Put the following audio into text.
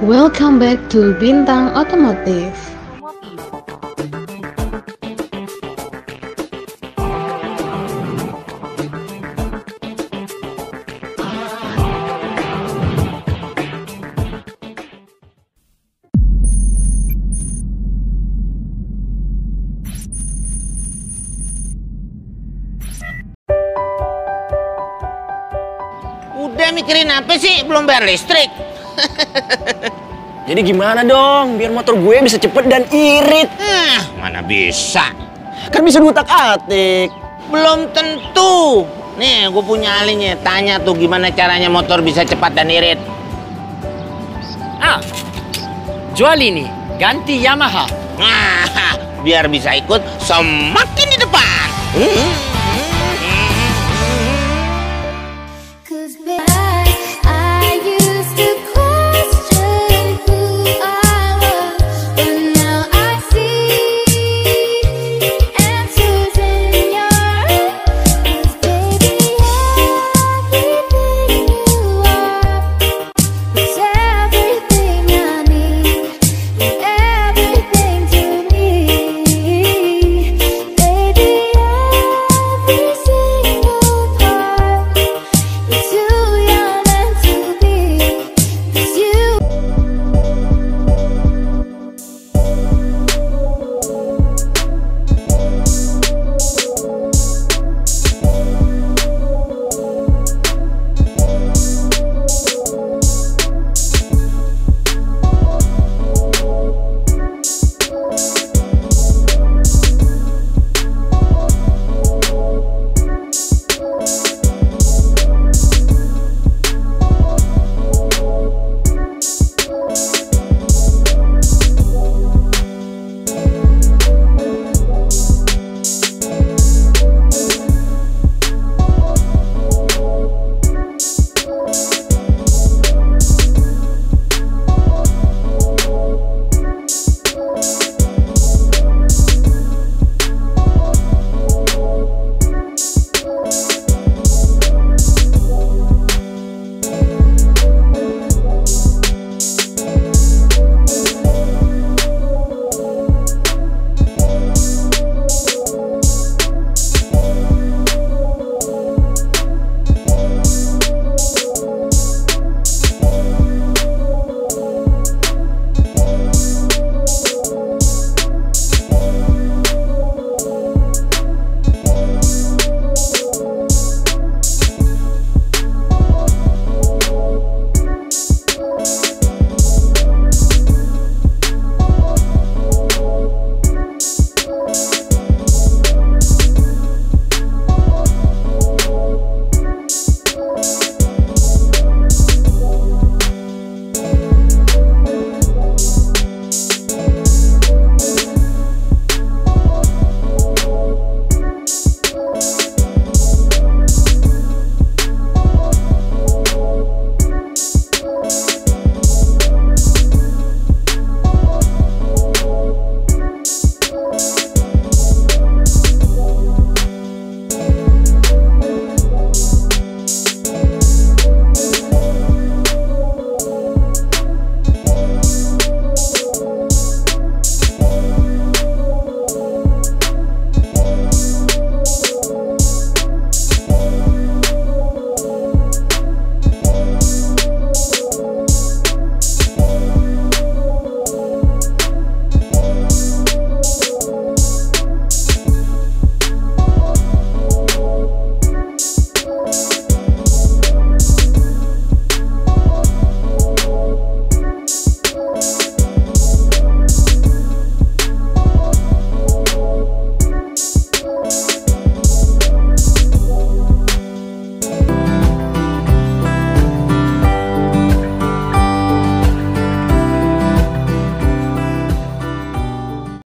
Welcome back to Bintang Otomotif. Udah mikirin apa sih? Belum bayar listrik. Jadi gimana dong biar motor gue bisa cepet dan irit? Mana bisa? Kan bisa diutak-atik. Belum tentu. Nih, gue punya ahlinya. Tanya tuh gimana caranya motor bisa cepat dan irit. Jual ini, ganti Yamaha. Biar bisa ikut semakin di depan. 'Cause